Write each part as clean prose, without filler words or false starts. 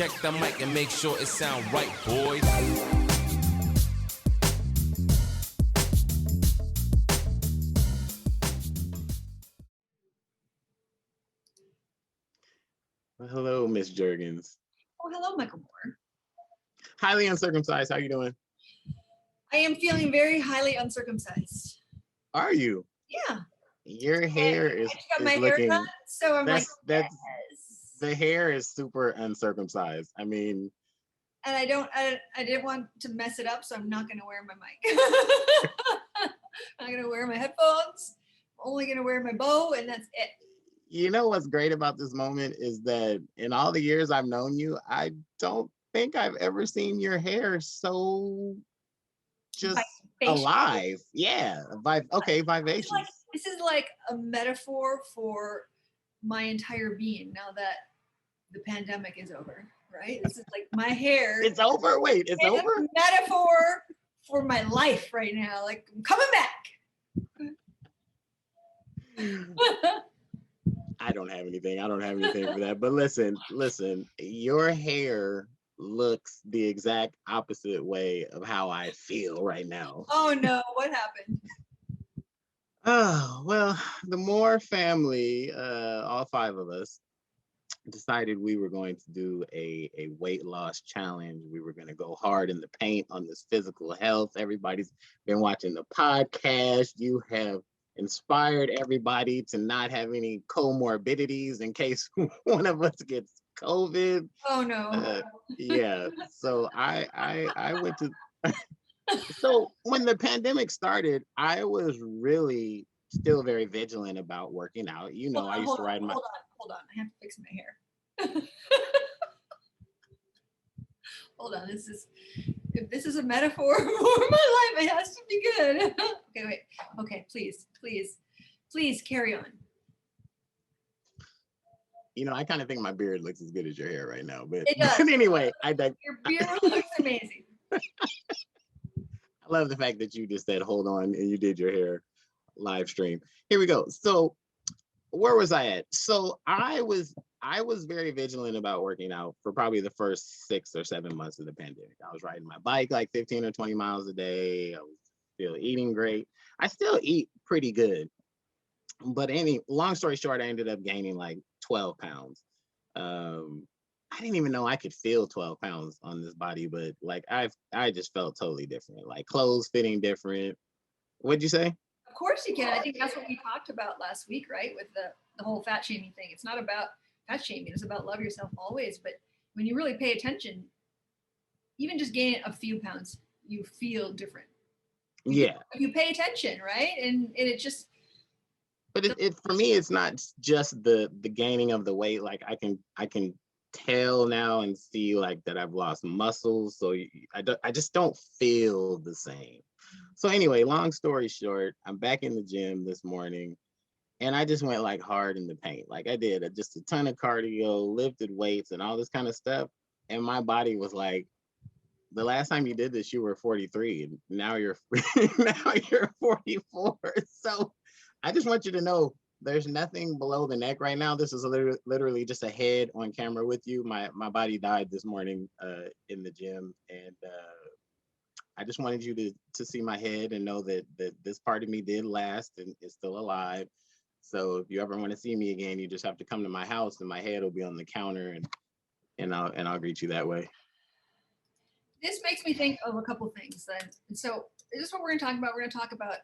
check the mic and make sure it sound right, boys. Hello, Miss Juergens. Oh, hello, Michael Moore. Highly uncircumcised. How you doing? I am feeling very highly uncircumcised. Are you? Yeah. Your hair I is just got my looking. hair cut, so I'm that's yes. The hair is super uncircumcised. I mean, and I didn't want to mess it up, so I'm not going to wear my mic. I'm not going to wear my headphones. I'm only going to wear my bow, and that's it. You know what's great about this moment is that in all the years I've known you, I don't think I've ever seen your hair so just alive. Yeah. Vivacious. This is like a metaphor for my entire being now that the pandemic is over, right? This is like my hair. It's over? Wait, it's over? A metaphor for my life right now. Like, I'm coming back. I don't have anything for that. But listen, your hair looks the exact opposite way of how I feel right now. Oh no, what happened? Oh, well, the Moore family, all 5 of us, decided we were going to do a weight loss challenge. We were going to go hard in the paint on this physical health. Everybody's been watching the podcast. You have inspired everybody to not have any comorbidities in case one of us gets COVID. Oh no. Yeah. So I went to so when the pandemic started, I was really still very vigilant about working out. You know, I used to ride my hold on. I have to fix my hair. Hold on. If this is a metaphor for my life, it has to be good. Okay, wait. Okay, please carry on. You know, I kind of think my beard looks as good as your hair right now, but, it does. But anyway, your beard looks amazing. I love the fact that you just said, hold on, and you did your hair live stream. Here we go. So where was I at? So I was very vigilant about working out for probably the first 6 or 7 months of the pandemic. I was riding my bike like 15 or 20 miles a day. I was still eating great. I still eat pretty good. But long story short, I ended up gaining like 12 pounds. I didn't even know I could feel 12 pounds on this body, but like I just felt totally different, like clothes fitting different. What'd you say? Of course you can. I think that's what we talked about last week, right? With the whole fat shaming thing. It's not about fat shaming. It's about love yourself always. But when you really pay attention, even just gaining a few pounds, you feel different. You pay attention, right? And it just. But it for me, it's not just the gaining of the weight. Like I can tell now and see like that I've lost muscles. So I just don't feel the same. So anyway, long story short, I'm back in the gym this morning and I just went like hard in the paint. Like I did just a ton of cardio, lifted weights and all this kind of stuff. And my body was like, the last time you did this, you were 43 and now you're 44. So I just want you to know there's nothing below the neck right now. This is literally just a head on camera with you. My body died this morning in the gym. And I just wanted you to see my head and know that this part of me did last and is still alive. So if you ever want to see me again, you just have to come to my house and my head will be on the counter and I'll greet you that way. This makes me think of a couple things then. And so this is what we're going to talk about. We're going to talk about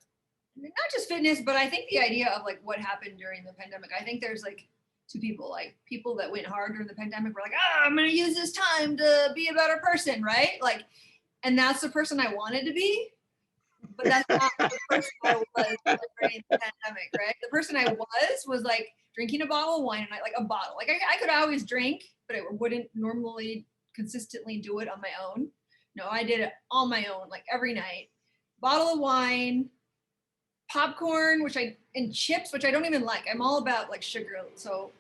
not just fitness, but I think the idea of like what happened during the pandemic. I think there's like 2 people, like people that went hard during the pandemic were like, I'm going to use this time to be a better person, right? Like, and that's the person I wanted to be, but that's not the person I was during the pandemic, right? The person I was like drinking a bottle of wine, and a bottle. Like I could always drink, but I wouldn't normally consistently do it on my own. No, I did it on my own, like every night. Bottle of wine, popcorn, and chips, which I don't even like. I'm all about like sugar, so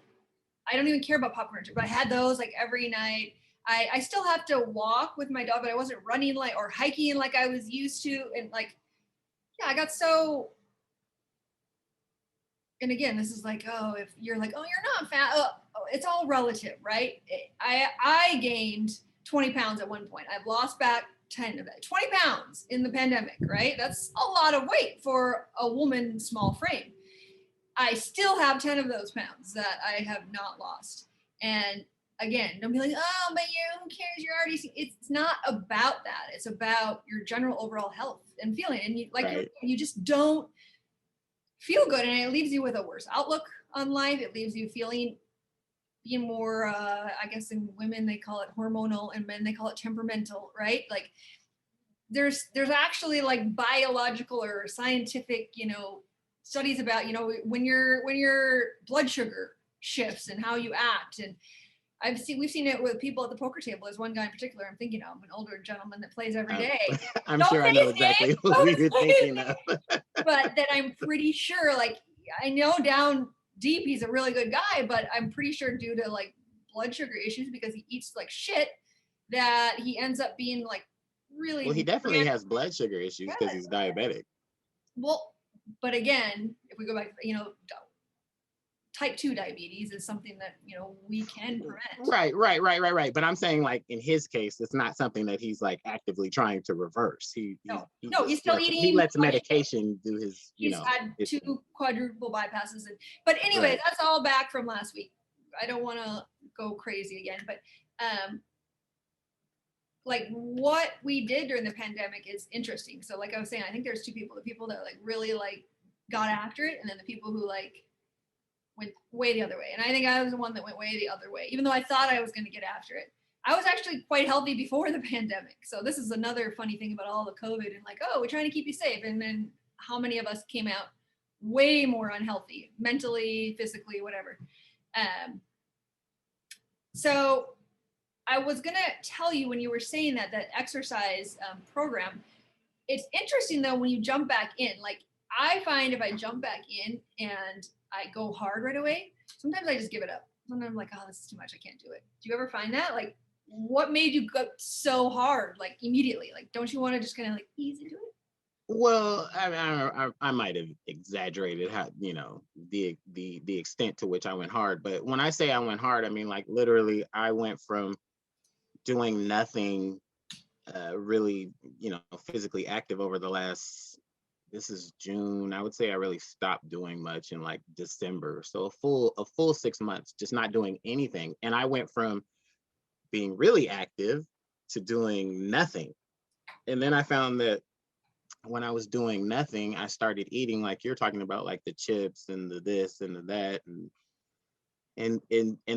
I don't even care about popcorn, but I had those like every night. I still have to walk with my dog, but I wasn't running or hiking like I was used to. And I got so, and again, this is like, if you're like, you're not fat. it's all relative, right? I gained 20 pounds at one point. I've lost back 10 of it. 20 pounds in the pandemic, right? That's a lot of weight for a woman's small frame. I still have 10 of those pounds that I have not lost. And again, don't be like, oh, but who cares? You're already, it's not about that. It's about your general overall health and feeling. And you, like, Right. you just don't feel good. And it leaves you with a worse outlook on life. It leaves you feeling, being more, I guess in women, they call it hormonal, and men, they call it temperamental, right? Like there's actually like biological or scientific, studies about, when your blood sugar shifts and how you act. And we've seen it with people at the poker table. There's one guy in particular I'm thinking of, an older gentleman that plays every day. I'm Don't sure I say know his exactly name. who Don't you're say his thinking name. of. But that I'm pretty sure, like, I know down deep he's a really good guy, but I'm pretty sure due to like blood sugar issues, because he eats like shit, that he ends up being like really. Well, he definitely has blood sugar issues because he's diabetic. Well, but again, if we go back, type 2 diabetes is something that, we can prevent. Right. But I'm saying, like, in his case, it's not something that he's like actively trying to reverse. He's still eating. He lets medication do his, He's had 2 quadruple bypasses. But anyway, right. That's all back from last week. I don't want to go crazy again, but like what we did during the pandemic is interesting. So like I was saying, I think there's 2 people, the people that like really like got after it, and then the people who like went way the other way. And I think I was the one that went way the other way, even though I thought I was going to get after it. I was actually quite healthy before the pandemic. So this is another funny thing about all the COVID and like, oh, we're trying to keep you safe. And then how many of us came out way more unhealthy, mentally, physically, whatever. So I was going to tell you, when you were saying that exercise program, it's interesting though, when you jump back in, like I find if I jump back in and I go hard right away, sometimes I just give it up. Sometimes I'm like, oh, this is too much. I can't do it. Do you ever find that? Like, what made you go so hard, like immediately? Like, don't you want to just kind of like ease into it? Well, I might have exaggerated how, the extent to which I went hard. But when I say I went hard, I mean, like, literally, I went from doing nothing really, physically active over the last, this is June. I would say I really stopped doing much in like December. So a full 6 months, just not doing anything. And I went from being really active to doing nothing. And then I found that when I was doing nothing, I started eating like you're talking about, like the chips and the this and the that, and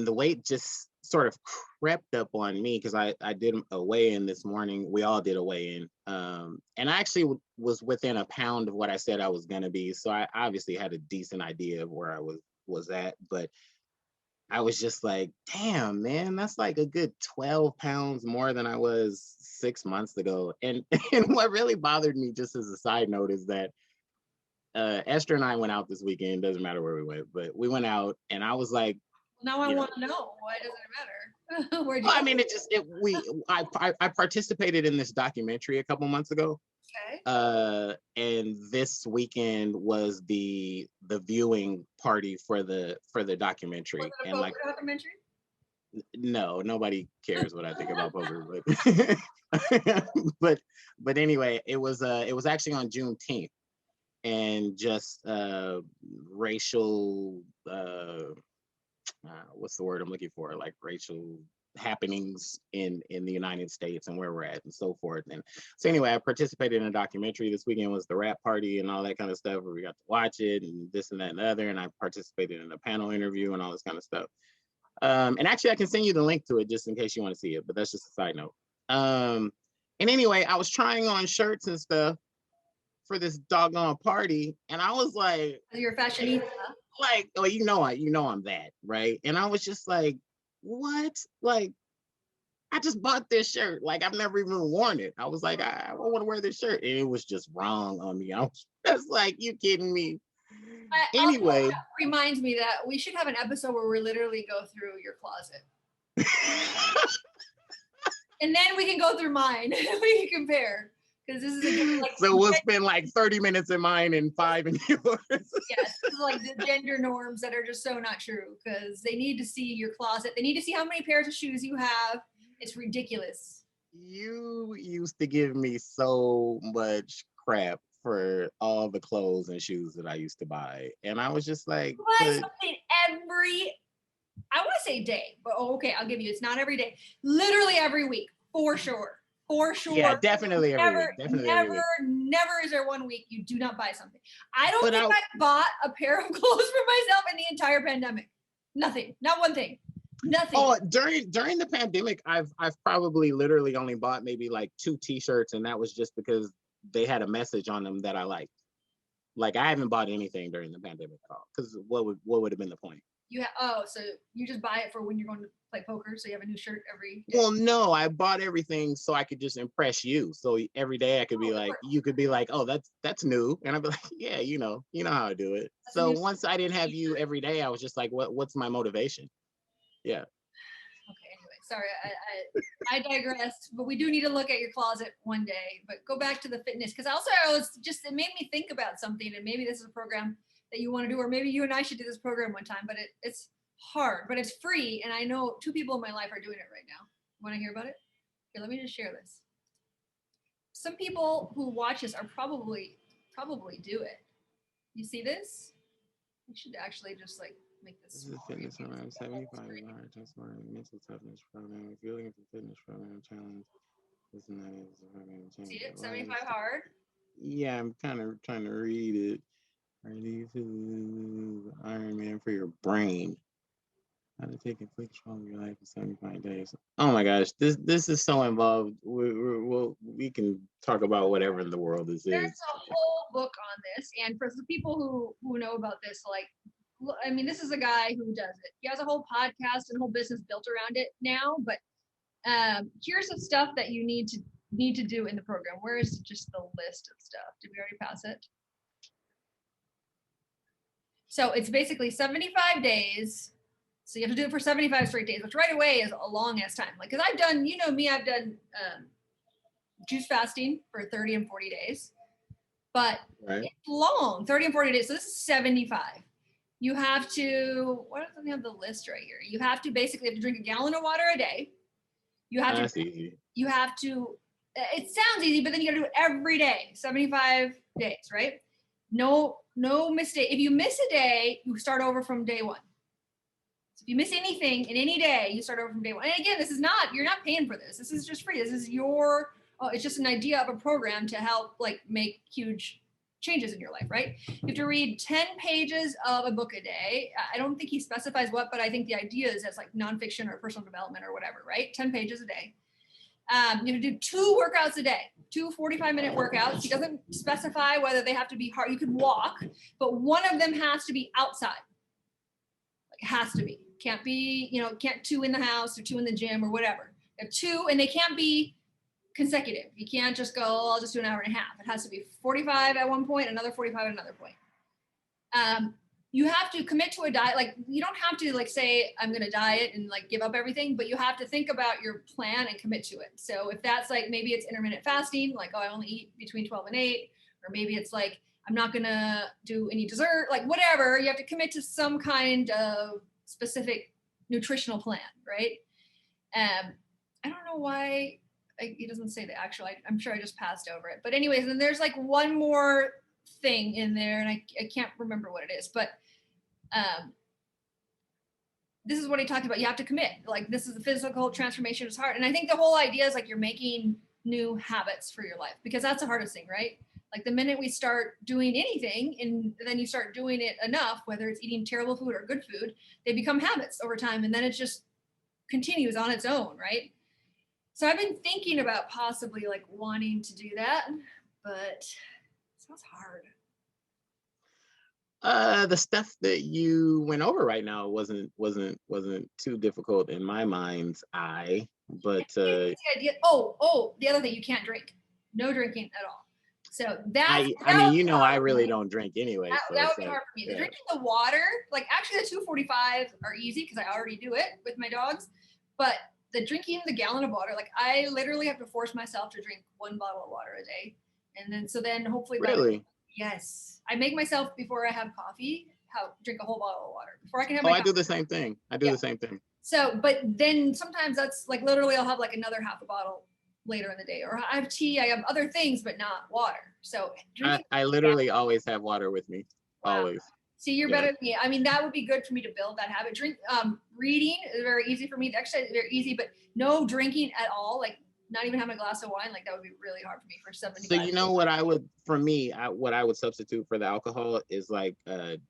the weight just sort of crept up on me, because I did a weigh-in this morning. We all did a weigh-in, and I actually was within a pound of what I said I was going to be. So I obviously had a decent idea of where I was at, but I was just like, damn, man, that's like a good 12 pounds more than I was 6 months ago. And what really bothered me, just as a side note, is that Esther and I went out this weekend. Doesn't matter where we went, but we went out, and I was like, now I want to know, why doesn't it matter? Where'd you well, go? I mean, I participated in this documentary a couple months ago. Okay. And this weekend was the viewing party for the documentary. Was it a and like documentary? No, nobody cares what I think about poker, but anyway, it was actually on Juneteenth, and just racial what's the word I'm looking for? Like racial happenings in the United States and where we're at and so forth. And so anyway, I participated in a documentary. This weekend was the rap party and all that kind of stuff, where we got to watch it and this and that and the other. And I participated in a panel interview and all this kind of stuff. And actually I can send you the link to it just in case you want to see it, but that's just a side note. And anyway, I was trying on shirts and stuff for this doggone party, and I was like, you're a fashionista. Like, oh, I'm that, right? And I was just like, what? Like, I just bought this shirt. Like, I've never even worn it. I was like, I want to wear this shirt. And it was just wrong on me. I was just like, you kidding me? Anyway. Also, reminds me that we should have an episode where we literally go through your closet. And then we can go through mine. We can compare. Because this is a like. So we'll spend like 30 minutes in mine and 5 in yours. Yes, this is like the gender norms that are just so not true. Because they need to see your closet. They need to see how many pairs of shoes you have. It's ridiculous. You used to give me so much crap for all the clothes and shoes that I used to buy. And I was just like, Buy something every, I want to say day, but okay, I'll give you, it's not every day. Literally every week, for sure. For sure. Yeah, definitely every week. Definitely every week. Never is there one week you do not buy something. I don't But think I bought a pair of clothes for myself in the entire pandemic. Nothing. Not one thing. Nothing. Oh, during the pandemic, I've probably literally only bought maybe like 2 t-shirts, and that was just because they had a message on them that I liked. Like I haven't bought anything during the pandemic at all. Because what would have been the point? So you just buy it for when you're going to play poker, so you have a new shirt every day? Well, no, I bought everything so I could just impress you. So every day I could be like, you could be like, oh, that's new, and I'd be like, yeah, you know how I do it. That's so once I didn't have you every day, I was just like, what's my motivation? Yeah. Okay, anyway, sorry, I digressed, but we do need to look at your closet one day. But go back to the fitness, because it made me think about something, and maybe this is a program that you want to do, or maybe you and I should do this program one time, but it's hard, but it's free, and I know 2 people in my life are doing it right now. Want to hear about it? Here, let me just share this. Some people who watch this are probably do it. You see this? We should actually just like make this. This is fitness around 75 hours, just for mental toughness program. If you're looking for fitness program challenge, listen, that is the program change. See it? 75 hard. Yeah, I'm kind of trying to read it. Ready to Iron Man for your brain. How to take complete control of your life in 75 days. Oh my gosh, this is so involved. We can talk about whatever in the world this is. There's a whole book on this, and for the people who know about this, like, I mean, this is a guy who does it. He has a whole podcast and a whole business built around it now. But here's some stuff that you need to do in the program. Where is just the list of stuff? Did we already pass it? So it's basically 75 days. So you have to do it for 75 straight days, which right away is a long ass time. Like, because I've done, you know me, I've done juice fasting for 30 and 40 days. But It's long, 30 and 40 days. So this is 75. You have to, what do we have the list right here? You have to basically drink a gallon of water a day. That's easy. You have to, it sounds easy, but then you got to do it every day, 75 days, right? No mistake. If you miss a day, you start over from day 1. So if you miss anything in any day, you start over from day 1. And again, you're not paying for this. This is just free. This is it's just an idea of a program to help like make huge changes in your life, right? You have to read 10 pages of a book a day. I don't think he specifies what, but I think the idea is that's like nonfiction or personal development or whatever, right? 10 pages a day. You have to do 2 workouts a day, 2 45-minute workouts. He doesn't specify whether they have to be hard. You could walk, but one of them has to be outside. Like, it has to be. Can't be, can't 2 in the house or 2 in the gym or whatever. You have 2, and they can't be consecutive. You can't just go, I'll just do an hour and a half. It has to be 45 at one point, another 45 at another point. You have to commit to a diet. Like, you don't have to like say, I'm going to diet and like give up everything, but you have to think about your plan and commit to it. So if that's like, maybe it's intermittent fasting, like, oh, I only eat between 12 and 8, or maybe it's like, I'm not going to do any dessert, like whatever. You have to commit to some kind of specific nutritional plan, right? I don't know why it doesn't say the actual, I'm sure I just passed over it. But anyways, then there's like one more thing in there, and I can't remember what it is, but this is what he talked about. You have to commit. Like, this is the physical transformation is hard. And I think the whole idea is like you're making new habits for your life, because that's the hardest thing, right? Like, the minute we start doing anything and then you start doing it enough, whether it's eating terrible food or good food, they become habits over time, and then it just continues on its own, right? So I've been thinking about possibly like wanting to do that, but it sounds hard. The stuff that you went over right now wasn't too difficult in my mind's eye, but the idea. Oh, the other thing, you can't drink. No drinking at all. So I really don't drink anyway. That would be hard for me. Yeah. Drinking the water, like, actually the 245s are easy because I already do it with my dogs, but the drinking the gallon of water, like I literally have to force myself to drink 1 bottle of water a day. And then hopefully Really? yes, I make myself before I have coffee, drink a whole bottle of water before I can have Oh, my I coffee. do the same thing. I do the same thing. So, but then sometimes that's like literally I'll have like another half a bottle later in the day, or I have tea, I have other things, but not water. So drinking. I literally always have water with me. Wow. Always. See, you're better than me. I mean, that would be good for me to build that habit. Reading is very easy for me. Exercise is very easy, but no drinking at all. Like not even having a glass of wine. Like that would be really hard for me for 75. So you know what I would, for me, what I would substitute for the alcohol is like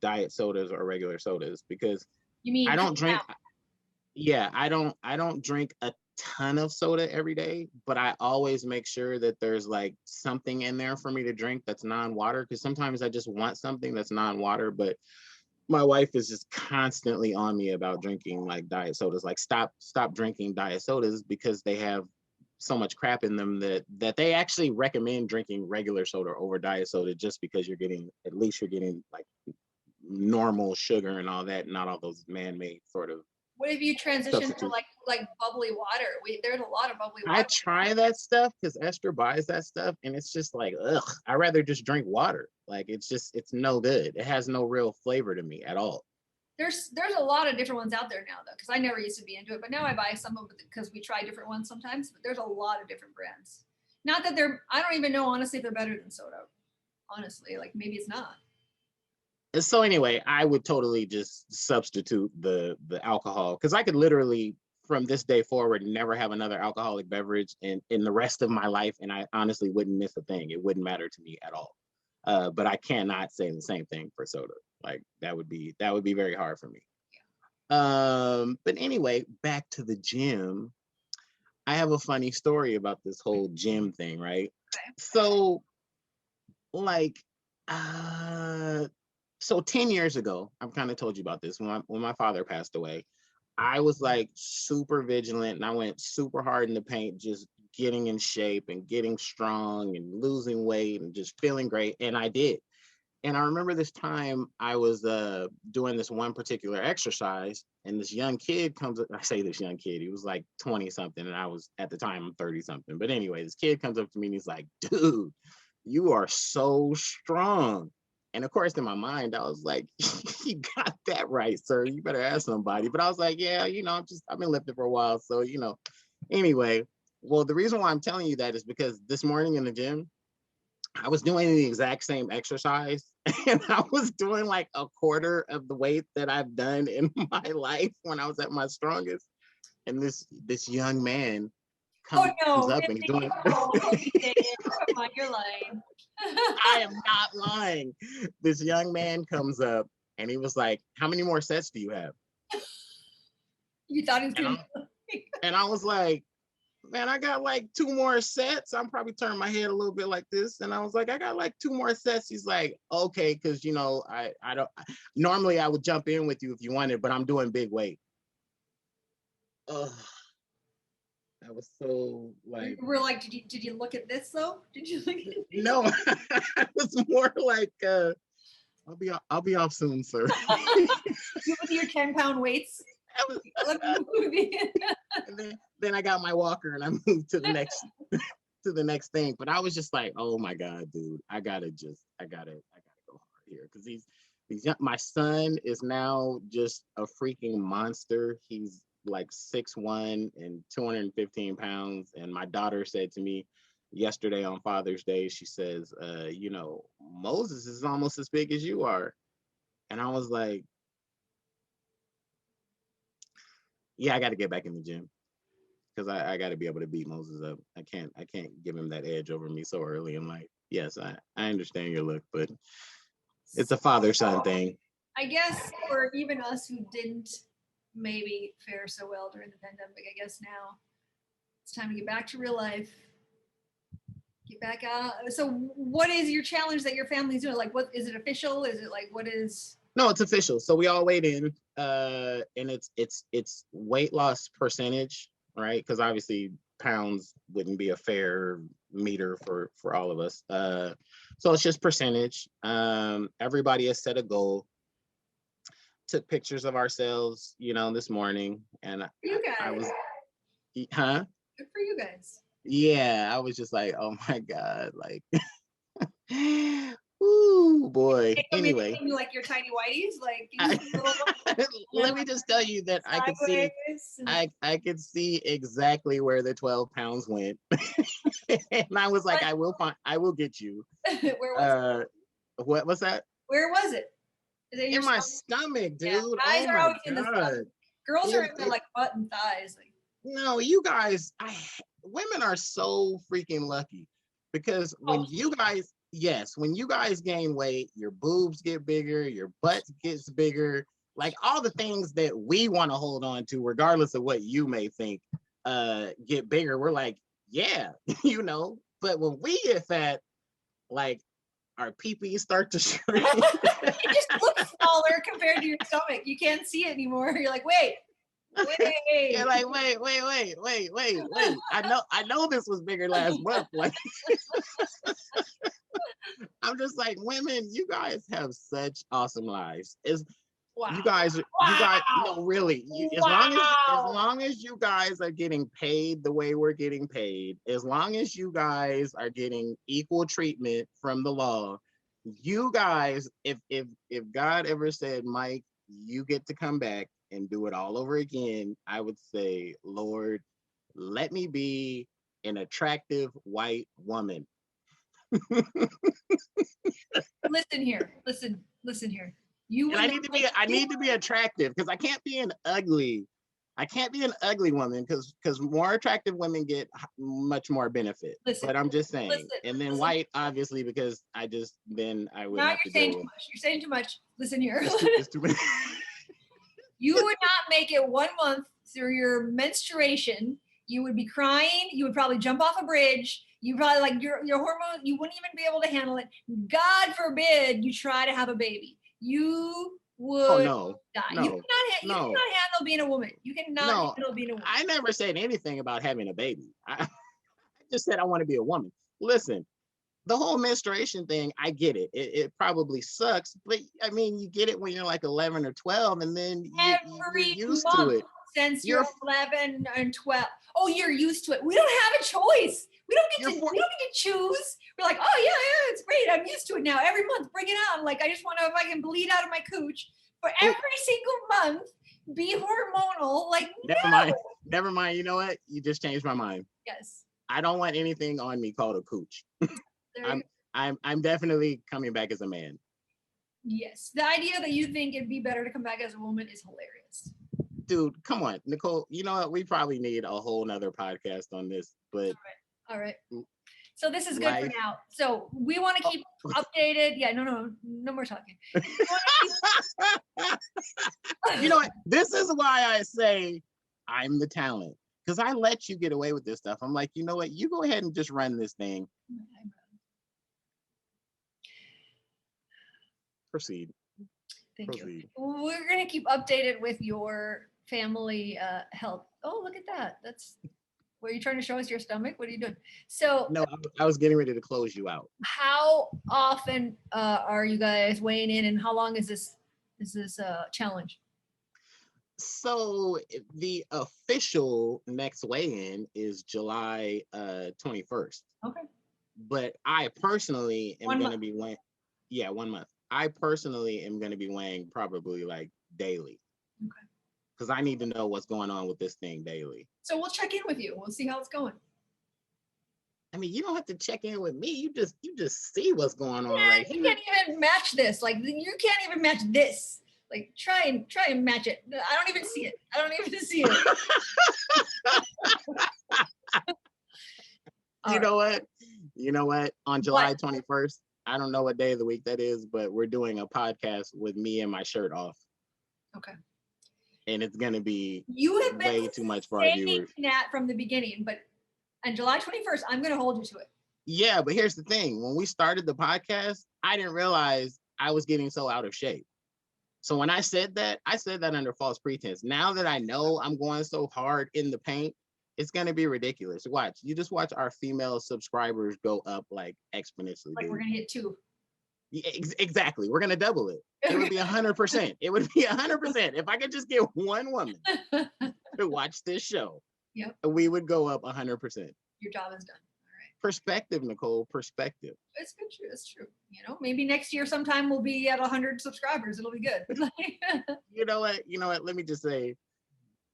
diet sodas or regular sodas, because You mean I don't drink. Yeah, I don't drink a ton of soda every day, but I always make sure that there's like something in there for me to drink that's non-water, because sometimes I just want something that's non-water. But my wife is just constantly on me about drinking like diet sodas. Like stop drinking diet sodas, because they have so much crap in them that they actually recommend drinking regular soda over diet soda, just because you're getting like normal sugar and all that, not all those man-made sort of. What if you transition to like bubbly water? There's a lot of bubbly water. I try that stuff because Esther buys that stuff, and it's just like, ugh, I'd rather just drink water. Like it's no good. It has no real flavor to me at all. There's a lot of different ones out there now though, because I never used to be into it, but now I buy some of it because we try different ones sometimes. But there's a lot of different brands. Not that I don't even know honestly if they're better than soda. Honestly, like maybe it's not. So anyway, I would totally just substitute the alcohol, because I could literally from this day forward never have another alcoholic beverage in the rest of my life, and I honestly wouldn't miss a thing. It wouldn't matter to me at all. But I cannot say the same thing for soda. Like that would be very hard for me. But anyway, back to the gym. I have a funny story about this whole gym thing, right? Okay. So like so 10 years ago, I've kind of told you about this, when my father passed away, I was like super vigilant, and I went super hard in the paint, just getting in shape and getting strong and losing weight and just feeling great. And I did. And I remember this time I was doing this one particular exercise, and this young kid comes up. I say this young kid, he was like 20 something, and I was at the time 30 something. But anyway, this kid comes up to me and he's like, dude, you are so strong. And of course, in my mind, I was like, you got that right, sir. You better ask somebody. But I was like, yeah, I've been lifting for a while. So, anyway, well, the reason why I'm telling you that is because this morning in the gym, I was doing the exact same exercise, and I was doing like a quarter of the weight that I've done in my life when I was at my strongest. And this young man comes up and doing. Come on, you're lying. I am not lying. This young man comes up and he was like, how many more sets do you have? You thought he was going to. And I was like, man, I got like 2 more sets. I'm probably turning my head a little bit like this. And I was like, I got like 2 more sets. He's like, okay, because I don't normally I would jump in with you if you wanted, but I'm doing big weight. Ugh. That was so like. We're like, did you look at this though? Did you look at this? No, it was more like I'll be off soon, sir. You with your 10-pound weights. And then I got my walker and I moved to the next thing. But I was just like, oh my God, dude, I gotta go hard here, because my son is now just a freaking monster. He's like 6'1" and 215 pounds. And my daughter said to me yesterday on Father's Day, she says, Moses is almost as big as you are. And I was like, yeah, I got to get back in the gym, because I got to be able to beat Moses up. I can't give him that edge over me so early in life. Yes, I understand your look, but it's a father-son thing. I guess for even us who didn't maybe fare so well during the pandemic, I guess now it's time to get back to real life. Get back out. So what is your challenge that your family's doing? Like, what is it official? Is it like, what is? No, it's official. So we all weighed in, and it's weight loss percentage, right? Because obviously pounds wouldn't be a fair meter for all of us. So it's just percentage. Everybody has set a goal. Took pictures of ourselves, this morning, and Huh? Good for you guys. Yeah, I was just like, oh my God, like, ooh boy. Take them Anyway, into like your tiny whities, like you I, just little let me just tell you that I could see, sideways. I could see exactly where the 12 pounds went, and I was like, I will get you. Where was it? What's that? Where was it? Is it your In my stomach? stomach, Yeah, dude. guys Oh are my always in the God. stomach. Girls are in the It- like butt and thighs. Like, no, you guys, women are so freaking lucky because when you guys, yes, when you guys gain weight, your boobs get bigger, your butt gets bigger, like all the things that we want to hold on to, regardless of what you may think, get bigger. We're like, yeah, you know. But when we get fat, like our pee-pees start to shrink. it just looks smaller compared to your stomach. You can't see it anymore. You're like, wait. You're like, wait. I know this was bigger last month. Like, I'm just like, women, you guys have such awesome lives. Wow. You guys, no, really. As long as you guys are getting paid the way we're getting paid, as long as you guys are getting equal treatment from the law, you guys, if God ever said, Mike, you get to come back and do it all over again, I would say, Lord, let me be an attractive white woman. Listen here. Listen here. You And I need to be attractive because I can't be an ugly woman because more attractive women get much more benefit. But I'm just saying. And then white, obviously, because I would now have to deal with. You're saying too much. Listen here. It's too many. You would not make it 1 month through your menstruation. You would be crying. You would probably jump off a bridge. You probably like your hormone. You wouldn't even be able to handle it. God forbid you try to have a baby. You would die. No, you cannot handle being a woman. You cannot handle being a woman. I never said anything about having a baby. I just said I want to be a woman. Listen, the whole menstruation thing, I get it. It probably sucks, but I mean, you get it when you're like 11 or 12, and then you're used to it. Since you're 11 and 12. Oh, you're used to it. We don't have a choice. We don't get to choose. We're like, oh yeah, it's great. I'm used to it now. Every month, bring it on. Like, I just want to, if I can bleed out of my cooch for every single month, be hormonal. Like, Never mind. You know what? You just changed my mind. Yes. I don't want anything on me called a cooch. I'm definitely coming back as a man. Yes. The idea that you think it'd be better to come back as a woman is hilarious. Dude, come on, Nicole. You know what? We probably need a whole nother podcast on this, but all right. So this is good for now. So we want to keep updated. Yeah, no more talking. You know what? This is why I say I'm the talent, because I let you get away with this stuff. I'm like, you know what? You go ahead and just run this thing. Proceed. Thank you. We're going to keep updated with your family health. Oh, look at that. Were you trying to show us your stomach? What are you doing? So no, I was getting ready to close you out. How often are you guys weighing in, and how long is this challenge? So the official next weigh-in is July 21st. Okay. But I personally am going to be weighing. Yeah, 1 month. I personally am going to be weighing probably like daily. Okay. Because I need to know what's going on with this thing daily. So we'll check in with you. We'll see how it's going. I mean, you don't have to check in with me. You just see what's going on right here. You can't even match this. Like, you can't even match this. Like, try and match it. I don't even see it. You know what? On July 21st, I don't know what day of the week that is, but we're doing a podcast with me and my shirt off. Okay. And it's going to be way too much for our viewers. That from the beginning, but on July 21st, I'm going to hold you to it. Yeah, but here's the thing. When we started the podcast, I didn't realize I was getting so out of shape. So when I said that under false pretense. Now that I know I'm going so hard in the paint, it's going to be ridiculous. You just watch our female subscribers go up like exponentially. Like, we're going to hit 2. Yeah, exactly. We're going to double it. It would be 100%. It would be 100% if I could just get one woman to watch this show. Yep. we would go up 100%. Your job is done. All right. Perspective, Nicole, perspective. It's good. True. It's true. You know, maybe next year sometime we'll be at 100 subscribers. It'll be good. You know what? Let me just say,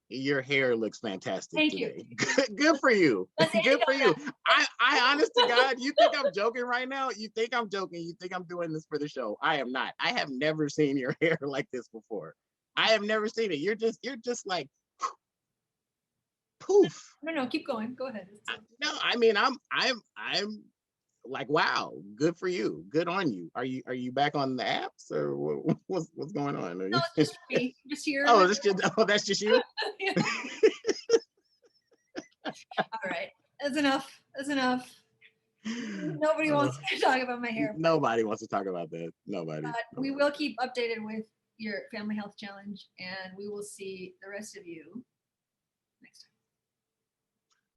your hair looks fantastic Thank today. you. Good for you. Let's end Good for on you. that. I honest to God, you think I'm joking right now? You think I'm joking? You think I'm doing this for the show? I am not. I have never seen your hair like this before. I have never seen it. You're just like poof. No, keep going. Go ahead. No, I mean I'm like, wow, good for you. Good on you. Are you back on the apps or what's going on? No, it's just me. I'm just here. Oh, that's just you. All right. That's enough. That's enough. Nobody wants to talk about my hair. Nobody wants to talk about that. Nobody. We will keep updated with your family health challenge, and we will see the rest of you next time.